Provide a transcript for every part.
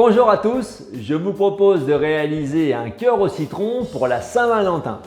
Bonjour à tous, je vous propose de réaliser un cœur au citron pour la Saint-Valentin.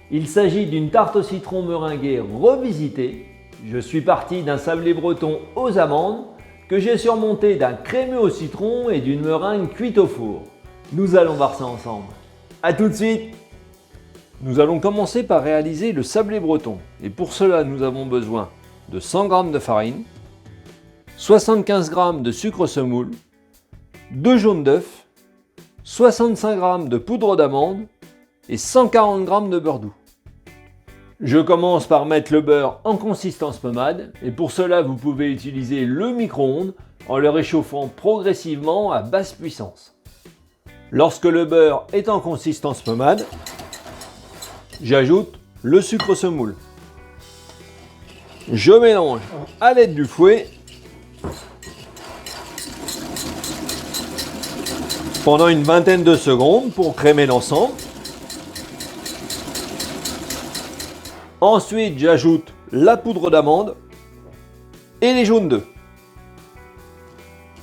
Il s'agit d'une tarte au citron meringuée revisitée. Je suis parti d'un sablé breton aux amandes que j'ai surmonté d'un crémeux au citron et d'une meringue cuite au four. Nous allons voir ça ensemble. A tout de suite! Nous allons commencer par réaliser le sablé breton et pour cela nous avons besoin de 100 g de farine, 75 g de sucre semoule, 2 jaunes d'œufs, 65 g de poudre d'amande et 140 g de beurre doux. Je commence par mettre le beurre en consistance pommade et pour cela vous pouvez utiliser le micro-ondes en le réchauffant progressivement à basse puissance. Lorsque le beurre est en consistance pommade, j'ajoute le sucre semoule. Je mélange à l'aide du fouet pendant une vingtaine de secondes pour crémer l'ensemble. Ensuite, j'ajoute la poudre d'amande et les jaunes d'œufs.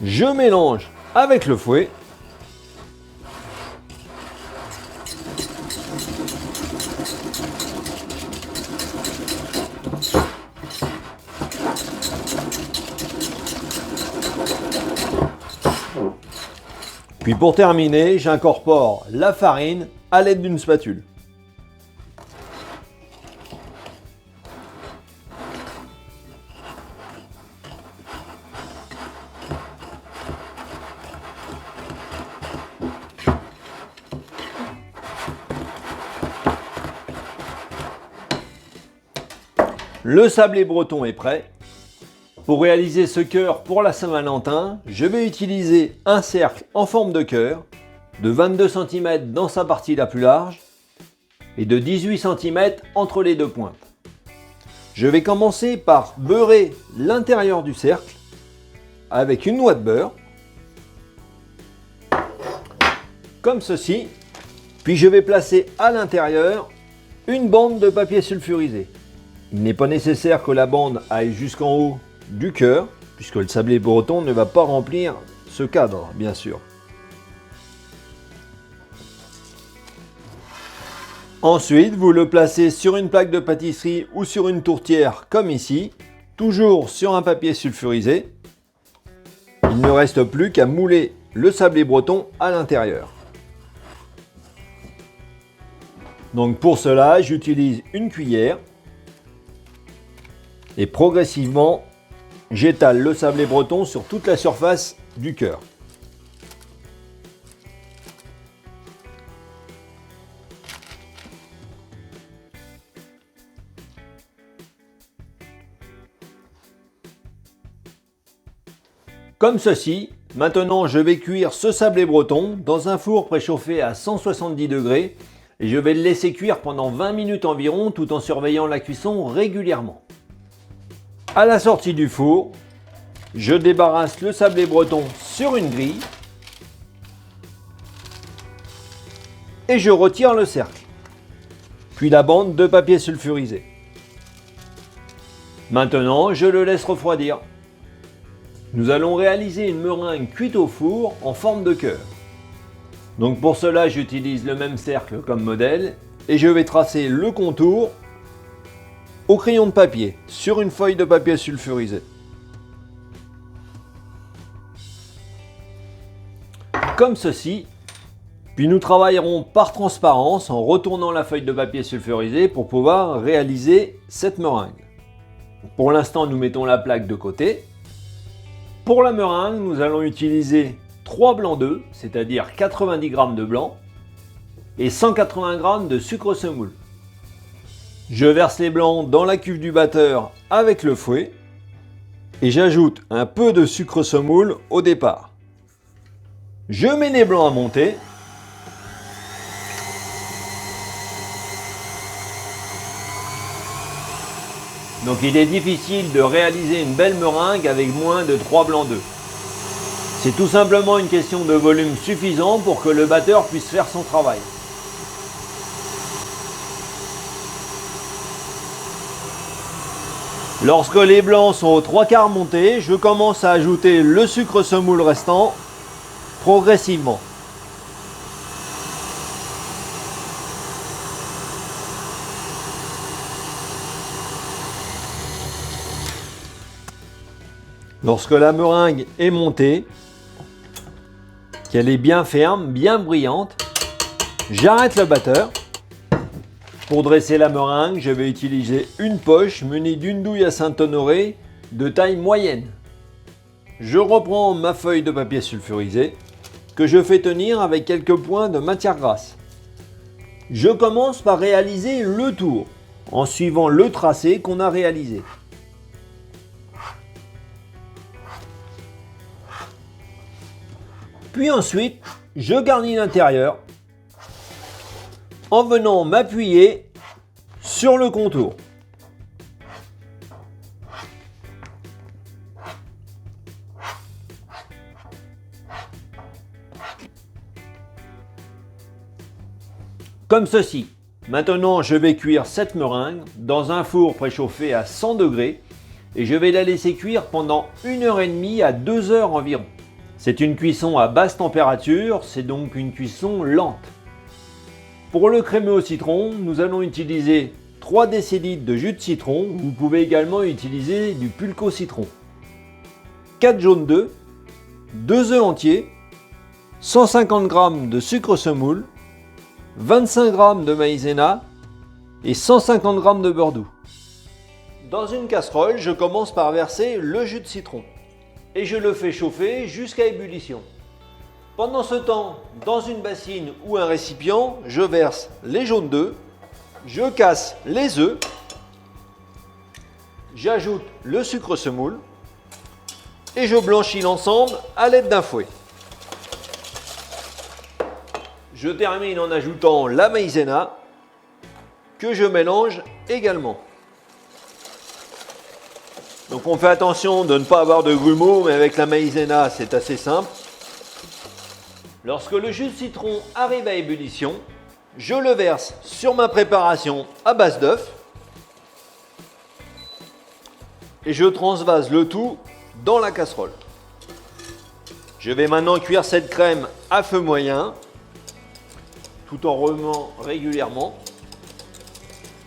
Je mélange avec le fouet. Puis pour terminer, j'incorpore la farine à l'aide d'une spatule. Le sablé breton est prêt. Pour réaliser ce cœur pour la Saint-Valentin, je vais utiliser un cercle en forme de cœur de 22 cm dans sa partie la plus large et de 18 cm entre les deux pointes. Je vais commencer par beurrer l'intérieur du cercle avec une noix de beurre, comme ceci, puis je vais placer à l'intérieur une bande de papier sulfurisé. Il n'est pas nécessaire que la bande aille jusqu'en haut du cœur, puisque le sablé breton ne va pas remplir ce cadre, bien sûr. Ensuite, vous le placez sur une plaque de pâtisserie ou sur une tourtière, comme ici, toujours sur un papier sulfurisé. Il ne reste plus qu'à mouler le sablé breton à l'intérieur. Donc pour cela, j'utilise une cuillère et progressivement, j'étale le sablé breton sur toute la surface du cœur. Comme ceci. Maintenant, je vais cuire ce sablé breton dans un four préchauffé à 170 degrés et je vais le laisser cuire pendant 20 minutes environ tout en surveillant la cuisson régulièrement. À la sortie du four, je débarrasse le sablé breton sur une grille et je retire le cercle, puis la bande de papier sulfurisé. Maintenant, je le laisse refroidir. Nous allons réaliser une meringue cuite au four en forme de cœur. Donc pour cela, j'utilise le même cercle comme modèle et je vais tracer le contour au crayon de papier sur une feuille de papier sulfurisé. Comme ceci. Puis nous travaillerons par transparence en retournant la feuille de papier sulfurisé pour pouvoir réaliser cette meringue. Pour l'instant, nous mettons la plaque de côté. Pour la meringue, nous allons utiliser 3 blancs d'œufs, c'est-à-dire 90 g de blanc et 180 g de sucre semoule. Je verse les blancs dans la cuve du batteur avec le fouet et j'ajoute un peu de sucre semoule au départ. Je mets les blancs à monter. Donc il est difficile de réaliser une belle meringue avec moins de 3 blancs d'œufs. C'est tout simplement une question de volume suffisant pour que le batteur puisse faire son travail. Lorsque les blancs sont aux 3/4 montés, je commence à ajouter le sucre semoule restant progressivement. Lorsque la meringue est montée, qu'elle est bien ferme, bien brillante, j'arrête le batteur. Pour dresser la meringue, je vais utiliser une poche munie d'une douille à Saint-Honoré de taille moyenne. Je reprends ma feuille de papier sulfurisé que je fais tenir avec quelques points de matière grasse. Je commence par réaliser le tour en suivant le tracé qu'on a réalisé. Puis ensuite, je garnis l'intérieur en venant m'appuyer sur le contour. Comme ceci. Maintenant, je vais cuire cette meringue dans un four préchauffé à 100 degrés et je vais la laisser cuire pendant 1h30 à 2 heures environ. C'est une cuisson à basse température, c'est donc une cuisson lente. Pour le crémeux au citron, nous allons utiliser 3 décilitres de jus de citron. Vous pouvez également utiliser du pulco citron. 4 jaunes d'œufs, 2 œufs entiers, 150 g de sucre semoule, 25 g de maïzena et 150 g de beurre doux. Dans une casserole, je commence par verser le jus de citron et je le fais chauffer jusqu'à ébullition. Pendant ce temps, dans une bassine ou un récipient, je verse les jaunes d'œufs, je casse les œufs, j'ajoute le sucre semoule et je blanchis l'ensemble à l'aide d'un fouet. Je termine en ajoutant la maïzena que je mélange également. Donc on fait attention de ne pas avoir de grumeaux, mais avec la maïzena c'est assez simple. Lorsque le jus de citron arrive à ébullition, je le verse sur ma préparation à base d'œuf et je transvase le tout dans la casserole. Je vais maintenant cuire cette crème à feu moyen tout en remuant régulièrement.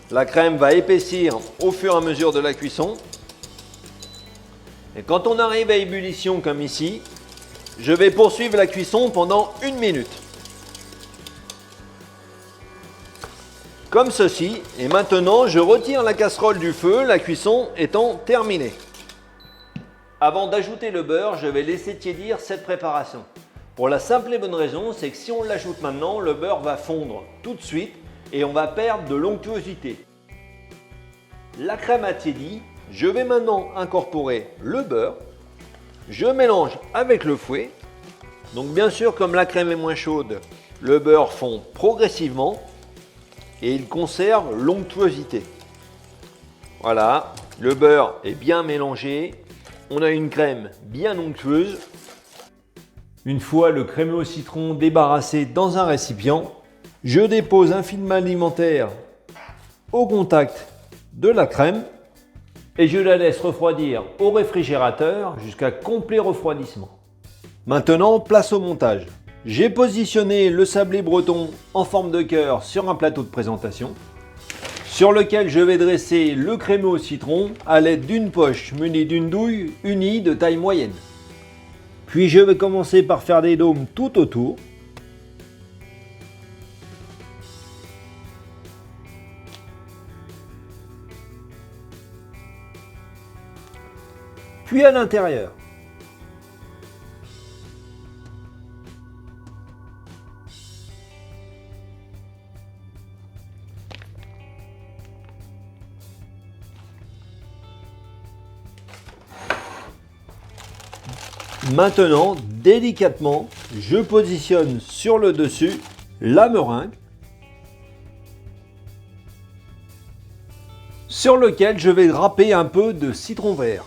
La crème va épaissir au fur et à mesure de la cuisson. Et quand on arrive à ébullition comme ici, je vais poursuivre la cuisson pendant 1 minute. Comme ceci, et maintenant je retire la casserole du feu, la cuisson étant terminée. Avant d'ajouter le beurre, je vais laisser tiédir cette préparation. Pour la simple et bonne raison, c'est que si on l'ajoute maintenant, le beurre va fondre tout de suite et on va perdre de l'onctuosité. La crème a tiédi, je vais maintenant incorporer le beurre. Je mélange avec le fouet. Donc bien sûr, comme la crème est moins chaude, le beurre fond progressivement et il conserve l'onctuosité. Voilà, le beurre est bien mélangé. On a une crème bien onctueuse. Une fois le crémeux au citron débarrassé dans un récipient, je dépose un film alimentaire au contact de la crème et je la laisse refroidir au réfrigérateur jusqu'à complet refroidissement. Maintenant, place au montage. J'ai positionné le sablé breton en forme de cœur sur un plateau de présentation sur lequel je vais dresser le crémeux au citron à l'aide d'une poche munie d'une douille unie de taille moyenne. Puis je vais commencer par faire des dômes tout autour. Puis à l'intérieur. Maintenant, délicatement, je positionne sur le dessus la meringue sur lequel je vais râper un peu de citron vert.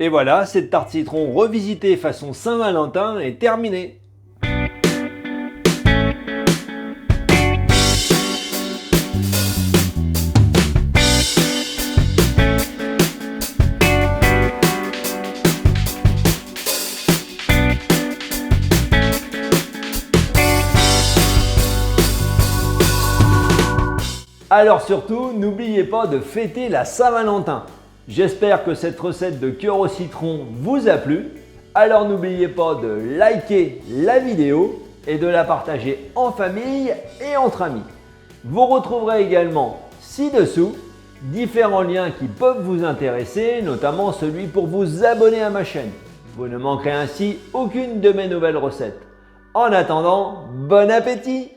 Et voilà, cette tarte citron revisitée façon Saint-Valentin est terminée. Alors surtout, n'oubliez pas de fêter la Saint-Valentin. J'espère que cette recette de cœur au citron vous a plu. Alors n'oubliez pas de liker la vidéo et de la partager en famille et entre amis. Vous retrouverez également ci-dessous différents liens qui peuvent vous intéresser, notamment celui pour vous abonner à ma chaîne. Vous ne manquerez ainsi aucune de mes nouvelles recettes. En attendant, bon appétit!